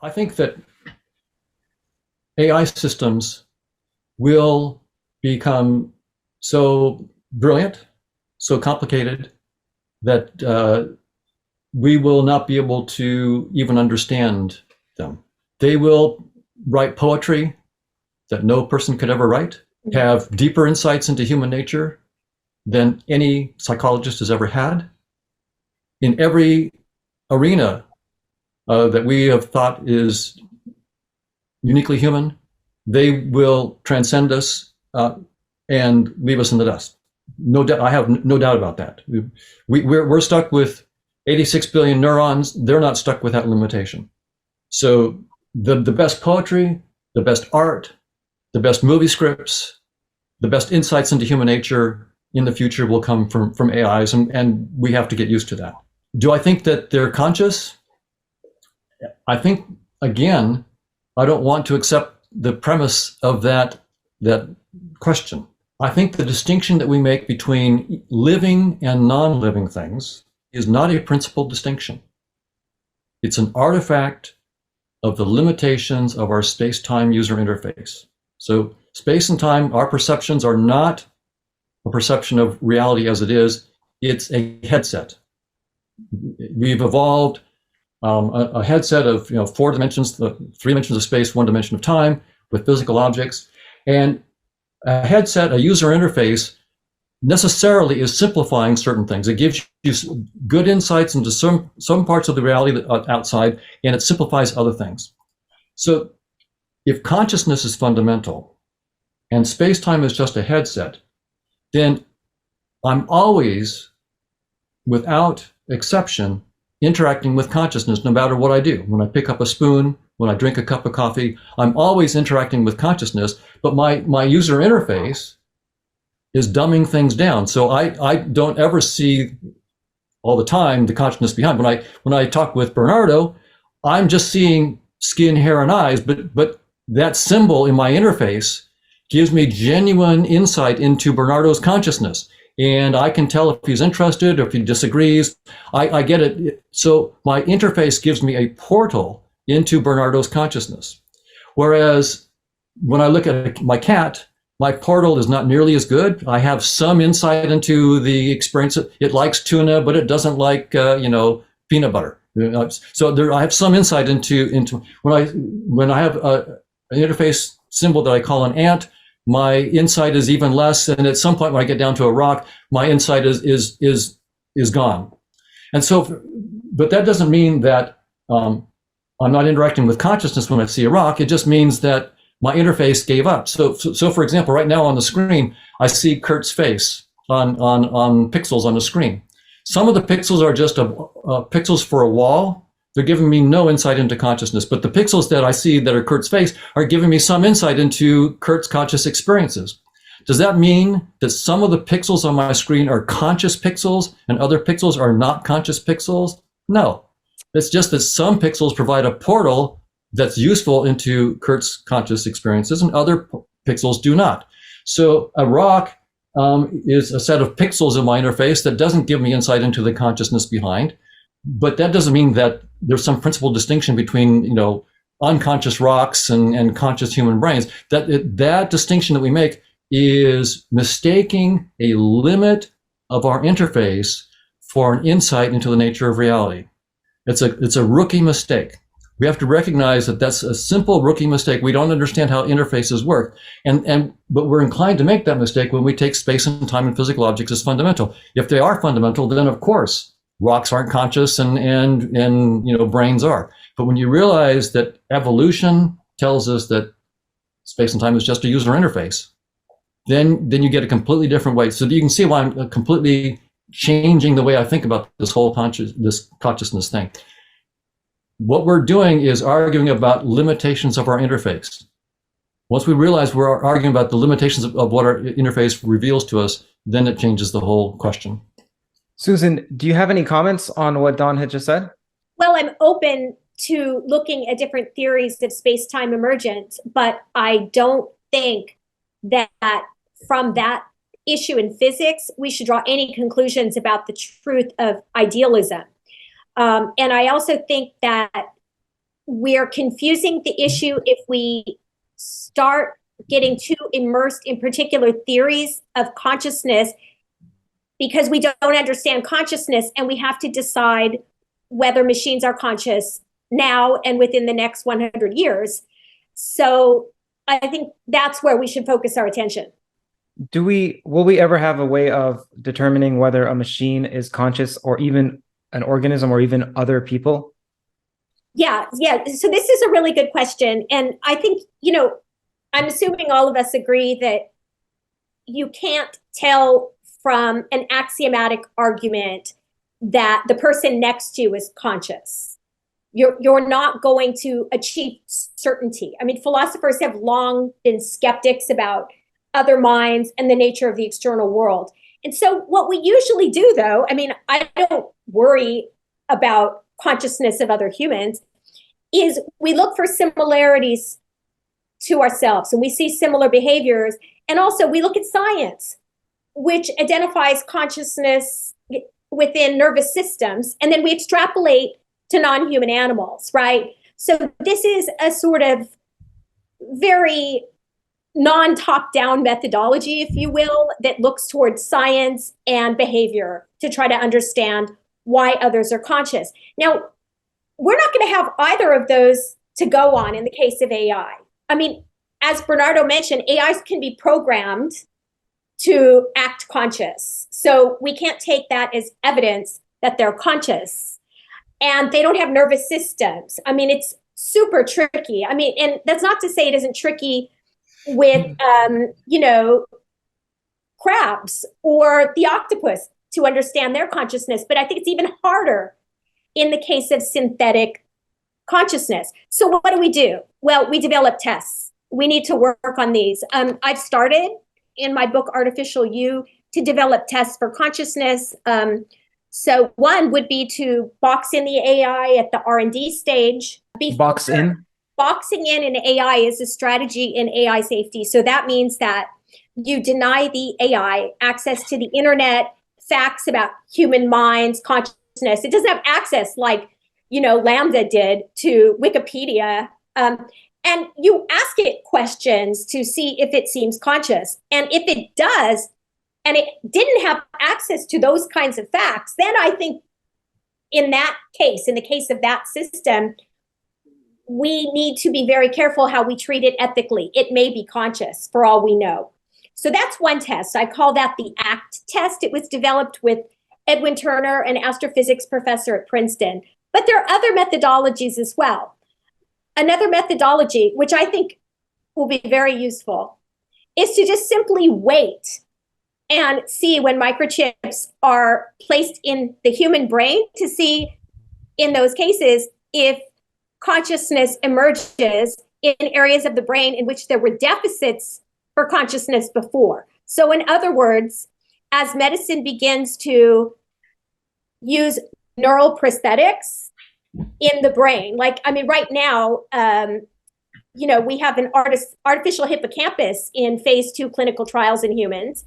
I think that AI systems will become so brilliant, so complicated that we will not be able to even understand them. They will write poetry that no person could ever write, have deeper insights into human nature than any psychologist has ever had. In every arena that we have thought is uniquely human, they will transcend us and leave us in the dust. No doubt, I have no doubt about that. We're stuck with 86 billion neurons. They're not stuck with that limitation. So the best poetry, the best art, the best movie scripts, the best insights into human nature in the future will come from AIs, and we have to get used to that. Do I think that they're conscious? I think, again, I don't want to accept the premise of that question. I think the distinction that we make between living and non-living things is not a principled distinction. It's an artifact of the limitations of our space-time user interface. So space and time, our perceptions are not a perception of reality as it is. It's a headset. We've evolved a headset of 4 dimensions, 3 dimensions of space, 1 dimension of time with physical objects. And a headset, a user interface, necessarily is simplifying certain things. It gives you good insights into some parts of the reality outside, and it simplifies other things. So if consciousness is fundamental and space-time is just a headset, then I'm always, without exception, interacting with consciousness no matter what I do. When I pick up a spoon, when I drink a cup of coffee, I'm always interacting with consciousness, but my user interface is dumbing things down. So I don't ever see all the time the consciousness behind. When I talk with Bernardo, I'm just seeing skin, hair, and eyes, but that symbol in my interface gives me genuine insight into Bernardo's consciousness. And I can tell if he's interested or if he disagrees. I get it. So my interface gives me a portal into Bernardo's consciousness. Whereas when I look at my cat, my portal is not nearly as good. I have some insight into the experience. It likes tuna, but it doesn't like peanut butter. So there, I have some insight into when I have an interface symbol that I call an ant. My insight is even less, and at some point when I get down to a rock, my insight is gone. And so, but that doesn't mean that I'm not interacting with consciousness when I see a rock. It just means that my interface gave up. So for example, right now on the screen, I see Curt's face on pixels on the screen. Some of the pixels are just pixels for a wall. They're giving me no insight into consciousness, but the pixels that I see that are Curt's face are giving me some insight into Curt's conscious experiences. Does that mean that some of the pixels on my screen are conscious pixels and other pixels are not conscious pixels? No. It's just that some pixels provide a portal that's useful into Curt's conscious experiences and other pixels do not. So a rock is a set of pixels in my interface that doesn't give me insight into the consciousness behind. But that doesn't mean that there's some principal distinction between, unconscious rocks and conscious human brains. That distinction that we make is mistaking a limit of our interface for an insight into the nature of reality. It's a rookie mistake. We have to recognize that that's a simple rookie mistake. We don't understand how interfaces work, but we're inclined to make that mistake when we take space and time and physical objects as fundamental. If they are fundamental, then of course rocks aren't conscious and brains are. But when you realize that evolution tells us that space and time is just a user interface, then you get a completely different way. So you can see why I'm completely changing the way I think about this whole consciousness thing. What we're doing is arguing about limitations of our interface. Once we realize we're arguing about the limitations of what our interface reveals to us, then it changes the whole question. Susan, do you have any comments on what Don had just said? Well, I'm open to looking at different theories of space-time emergence, but I don't think that from that issue in physics, we should draw any conclusions about the truth of idealism. And I also think that we're confusing the issue if we start getting too immersed in particular theories of consciousness, because we don't understand consciousness, and we have to decide whether machines are conscious now and within the next 100 years. So I think that's where we should focus our attention. Will we ever have a way of determining whether a machine is conscious, or even an organism, or even other people? Yeah. So this is a really good question. And I think, I'm assuming all of us agree that you can't tell from an axiomatic argument that the person next to you is conscious. You're not going to achieve certainty. I mean, philosophers have long been skeptics about other minds and the nature of the external world. And so what we usually do, though, I mean, I don't worry about consciousness of other humans, is we look for similarities to ourselves, and we see similar behaviors. And also we look at science, which identifies consciousness within nervous systems, and then we extrapolate to non-human animals, right? So this is a sort of very non-top-down methodology, if you will, that looks towards science and behavior to try to understand why others are conscious. Now, we're not going to have either of those to go on in the case of AI. I mean, as Bernardo mentioned, AIs can be programmed to act conscious. So we can't take that as evidence that they're conscious. And they don't have nervous systems. I mean, it's super tricky. I mean, and that's not to say it isn't tricky with, crabs or the octopus to understand their consciousness. But I think it's even harder in the case of synthetic consciousness. So what do? Well, we develop tests. We need to work on these. I've started in my book, Artificial You, to develop tests for consciousness. So one would be to box in the AI at the R&D stage. Boxing in an AI is a strategy in AI safety. So that means that you deny the AI access to the internet, facts about human minds, consciousness. It doesn't have access like, Lambda did to Wikipedia. And you ask it questions to see if it seems conscious. And if it does, and it didn't have access to those kinds of facts, then I think in that case, in the case of that system, we need to be very careful how we treat it ethically. It may be conscious for all we know. So that's one test. I call that the ACT test. It was developed with Edwin Turner, an astrophysics professor at Princeton. But there are other methodologies as well. Another methodology, which I think will be very useful, is to just simply wait and see when microchips are placed in the human brain to see, in those cases, if consciousness emerges in areas of the brain in which there were deficits for consciousness before. So in other words, as medicine begins to use neural prosthetics in the brain, right now, we have an artificial hippocampus in phase 2 clinical trials in humans.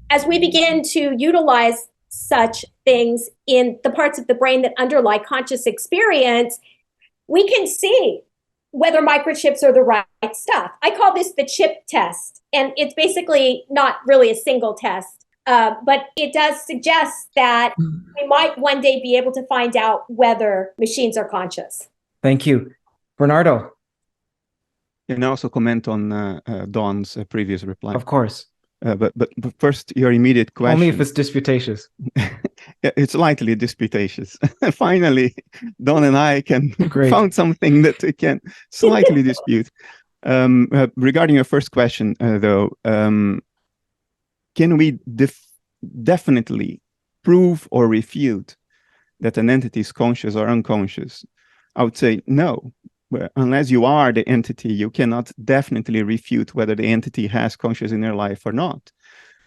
As we begin to utilize such things in the parts of the brain that underlie conscious experience, we can see whether microchips are the right stuff. I call this the chip test, and it's basically not really a single test, but it does suggest that we might one day be able to find out whether machines are conscious. Thank you. Bernardo. Can I also comment on Dawn's previous reply? Of course. But first, your immediate question. Only if it's disputatious. It's lightly disputatious. Finally, Dawn and I can found something that we can slightly dispute. Regarding your first question, though, can we definitely prove or refute that an entity is conscious or unconscious? I would say no. Unless you are the entity, you cannot definitely refute whether the entity has conscious inner life or not.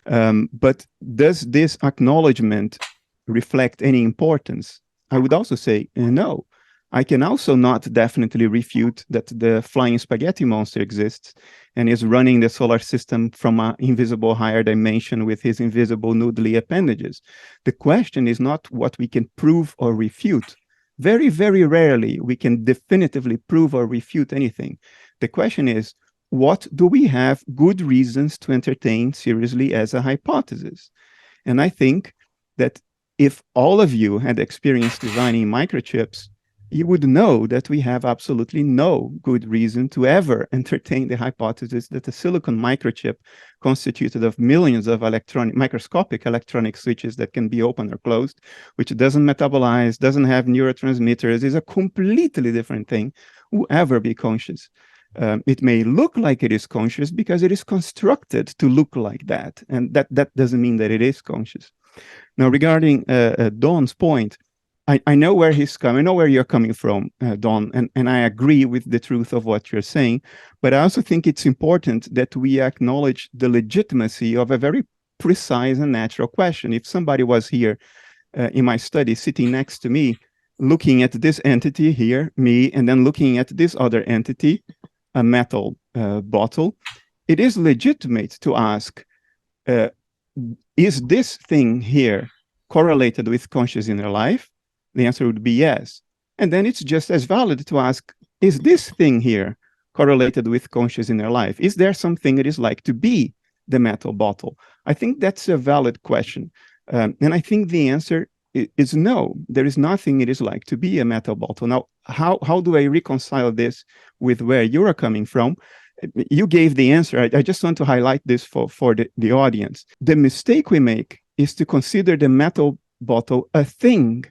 But does this acknowledgement reflect any importance? I would also say no. I can also not definitely refute that the flying spaghetti monster exists and is running the solar system from an invisible higher dimension with his invisible noodly appendages. The question is not what we can prove or refute, Very, very rarely we can definitively prove or refute anything. The question is, what do we have good reasons to entertain seriously as a hypothesis? And I think that if all of you had experience designing microchips, you would know that we have absolutely no good reason to ever entertain the hypothesis that a silicon microchip constituted of millions of microscopic electronic switches that can be opened or closed, which doesn't metabolize, doesn't have neurotransmitters, is a completely different thing, will ever be conscious. It may look like it is conscious because it is constructed to look like that, and that doesn't mean that it is conscious. Now, regarding Don's point, I know where he's coming, I know where you're coming from, Don, and I agree with the truth of what you're saying, but I also think it's important that we acknowledge the legitimacy of a very precise and natural question. If somebody was here in my study sitting next to me, looking at this entity here, me, and then looking at this other entity, a metal bottle, it is legitimate to ask, is this thing here correlated with conscious inner life? The answer would be yes. And then it's just as valid to ask, is this thing here correlated with conscious inner life? Is there something it is like to be the metal bottle? I think that's a valid question. And I think the answer is no. There is nothing it is like to be a metal bottle. Now, how do I reconcile this with where you are coming from? You gave the answer. I just want to highlight this for the audience. The mistake we make is to consider the metal bottle a thing.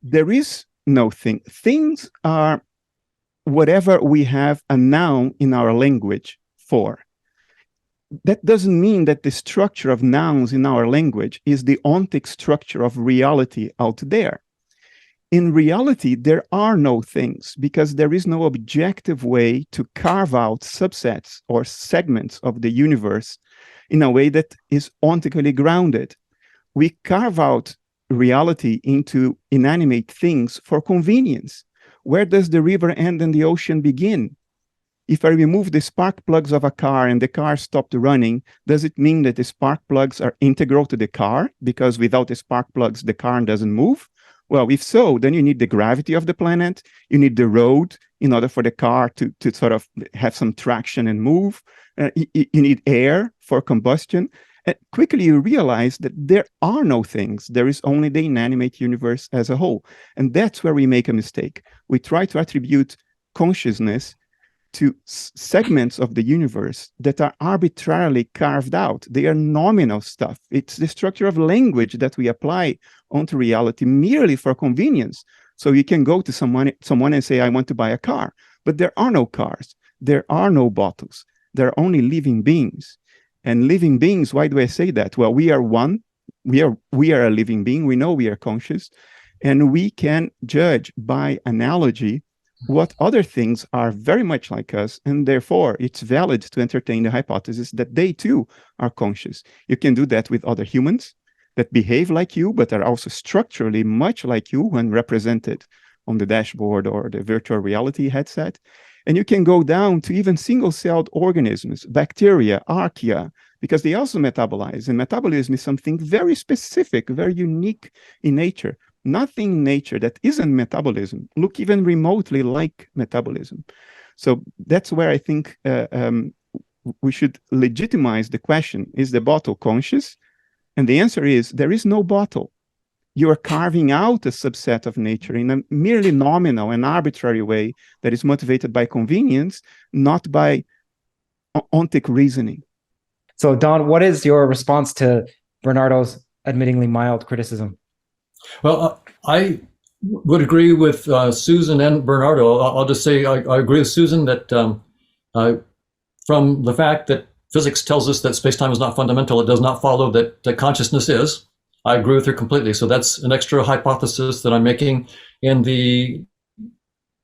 There is no thing. Things are whatever we have a noun in our language for. That doesn't mean that the structure of nouns in our language is the ontic structure of reality out there. In reality, there are no things because there is no objective way to carve out subsets or segments of the universe in a way that is ontically grounded. We carve out reality into inanimate things for convenience. Where does the river end and the ocean begin? If I remove the spark plugs of a car and the car stopped running, does it mean that the spark plugs are integral to the car? Because without the spark plugs, the car doesn't move? Well, if so, then you need the gravity of the planet, you need the road in order for the car to sort of have some traction and move. You need air for combustion. Quickly you realize that there are no things. There is only the inanimate universe as a whole. And that's where we make a mistake. We try to attribute consciousness to segments of the universe that are arbitrarily carved out. They are nominal stuff. It's the structure of language that we apply onto reality merely for convenience. So you can go to someone and say, I want to buy a car. But there are no cars. There are no bottles. There are only living beings. And living beings, why do I say that? Well, we are one. We are a living being. We know we are conscious. And we can judge by analogy what other things are very much like us, and therefore it's valid to entertain the hypothesis that they too are conscious. You can do that with other humans that behave like you, but are also structurally much like you when represented on the dashboard or the virtual reality headset. And you can go down to even single-celled organisms, bacteria, archaea, because they also metabolize. And metabolism is something very specific, very unique in nature. Nothing in nature that isn't metabolism look even remotely like metabolism. So that's where I think we should legitimize the question, is the bottle conscious? And the answer is, there is no bottle. You are carving out a subset of nature in a merely nominal and arbitrary way that is motivated by convenience, not by ontic reasoning. So, Don, what is your response to Bernardo's admittingly mild criticism? Well, I would agree with Susan and Bernardo. I'll just say I agree with Susan that from the fact that physics tells us that space-time is not fundamental, it does not follow that consciousness is. I agree with her completely. So that's an extra hypothesis that I'm making. And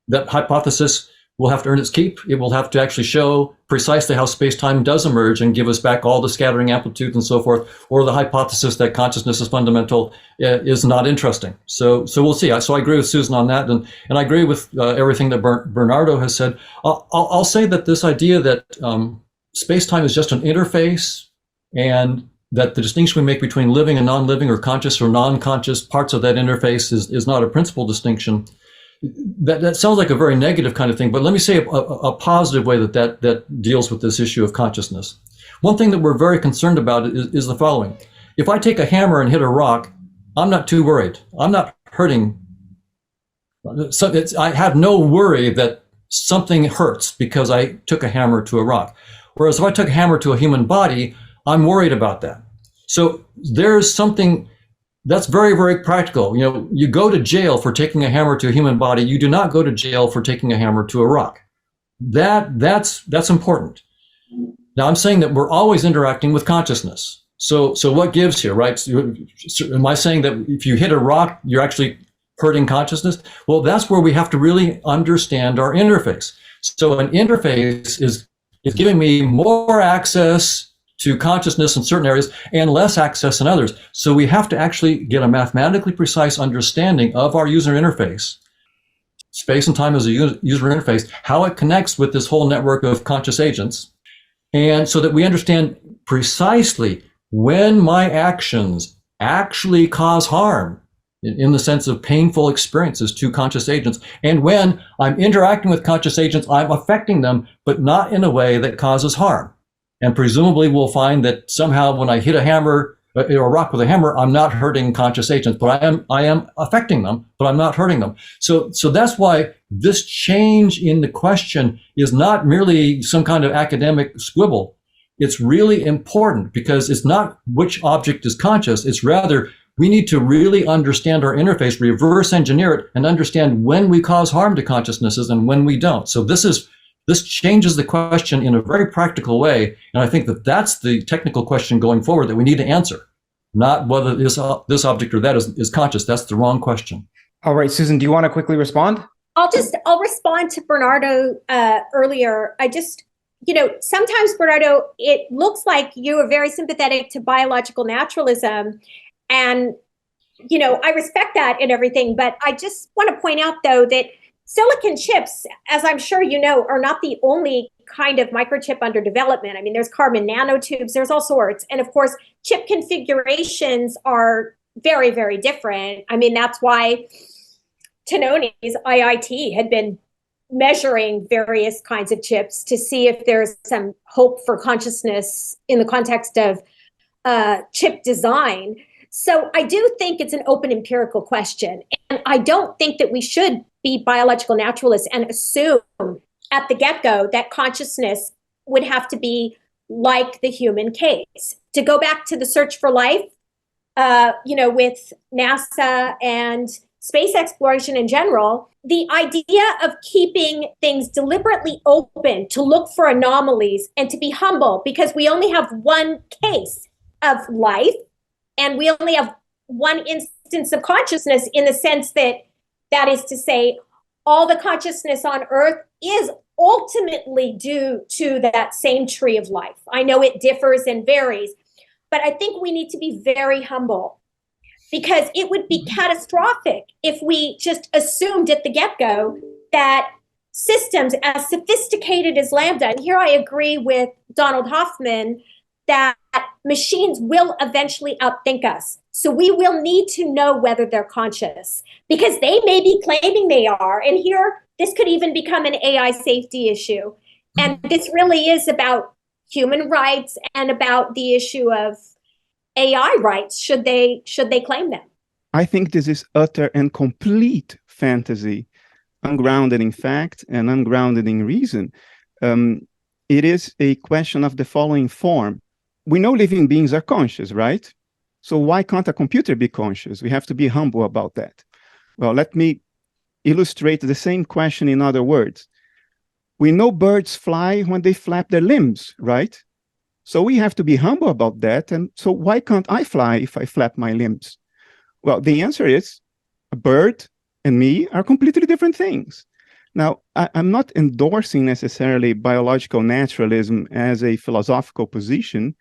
that hypothesis will have to earn its keep. It will have to actually show precisely how space-time does emerge and give us back all the scattering amplitudes and so forth, or the hypothesis that consciousness is fundamental is not interesting. So we'll see. So I agree with Susan on that, and I agree with everything that Bernardo has said. I'll say that this idea that space-time is just an interface and that the distinction we make between living and non-living, or conscious or non-conscious parts of that interface is not a principal distinction. That sounds like a very negative kind of thing, but let me say a positive way that deals with this issue of consciousness. One thing that we're very concerned about is the following. If I take a hammer and hit a rock, I'm not too worried. I'm not hurting. So I have no worry that something hurts because I took a hammer to a rock. Whereas if I took a hammer to a human body, I'm worried about that. So there's something that's very, very practical. You go to jail for taking a hammer to a human body. You do not go to jail for taking a hammer to a rock. That's important. Now, I'm saying that we're always interacting with consciousness. So what gives here, right? So am I saying that if you hit a rock, you're actually hurting consciousness? Well, that's where we have to really understand our interface. So an interface is giving me more access to consciousness in certain areas and less access in others. So we have to actually get a mathematically precise understanding of our user interface, space and time as a user interface, how it connects with this whole network of conscious agents, and so that we understand precisely when my actions actually cause harm in the sense of painful experiences to conscious agents, and when I'm interacting with conscious agents, I'm affecting them, but not in a way that causes harm. And presumably we'll find that somehow when I hit a hammer or a rock with a hammer, I'm not hurting conscious agents, but I am affecting them, but I'm not hurting them. So that's why this change in the question is not merely some kind of academic squibble. It's really important because it's not which object is conscious. It's rather we need to really understand our interface, reverse engineer it, and understand when we cause harm to consciousnesses and when we don't. So this changes the question in a very practical way, and I think that's the technical question going forward that we need to answer, not whether this object or that is conscious. That's the wrong question. All right, Susan, do you want to quickly respond? I'll respond to Bernardo earlier. Sometimes, Bernardo, it looks like you are very sympathetic to biological naturalism, and I respect that and everything, but I just want to point out, though, that silicon chips, as I'm sure you know, are not the only kind of microchip under development. I mean, there's carbon nanotubes, there's all sorts. And of course, chip configurations are very, very different. I mean, that's why Tanone's IIT had been measuring various kinds of chips to see if there's some hope for consciousness in the context of chip design. So I do think it's an open empirical question. And I don't think that we should be biological naturalists and assume at the get-go that consciousness would have to be like the human case. To go back to the search for life, with NASA and space exploration in general, the idea of keeping things deliberately open to look for anomalies and to be humble, because we only have one case of life and we only have one instance of consciousness, in the sense that is to say, all the consciousness on Earth is ultimately due to that same tree of life. I know it differs and varies, but I think we need to be very humble, because it would be catastrophic if we just assumed at the get-go that systems as sophisticated as Lambda, and here I agree with Donald Hoffman, that machines will eventually outthink us. So we will need to know whether they're conscious, because they may be claiming they are. And here, this could even become an AI safety issue. And this really is about human rights and about the issue of AI rights, should they claim them. I think this is utter and complete fantasy, ungrounded in fact and ungrounded in reason. It is a question of the following form. We know living beings are conscious, right? So why can't a computer be conscious? We have to be humble about that. Well, let me illustrate the same question in other words. We know birds fly when they flap their limbs, right? So we have to be humble about that. And so why can't I fly if I flap my limbs? Well, the answer is a bird and me are completely different things. Now, I'm not endorsing necessarily biological naturalism as a philosophical position,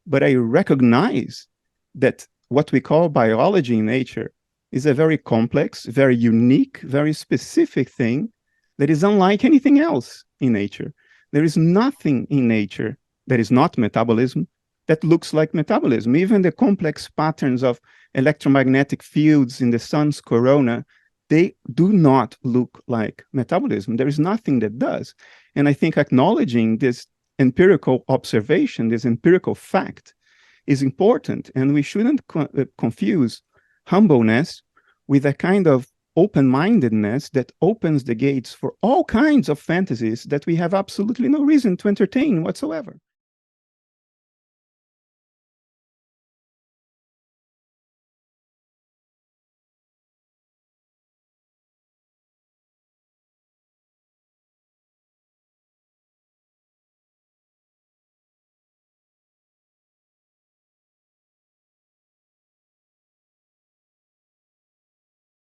but I recognize that what we call biology in nature is a very complex, very unique, very specific thing that is unlike anything else in nature. There is nothing in nature that is not metabolism, that looks like metabolism. Even the complex patterns of electromagnetic fields in the sun's corona, they do not look like metabolism. There is nothing that does. And I think acknowledging this empirical observation, this empirical fact, is important. And we shouldn't confuse humbleness with a kind of open-mindedness that opens the gates for all kinds of fantasies that we have absolutely no reason to entertain whatsoever.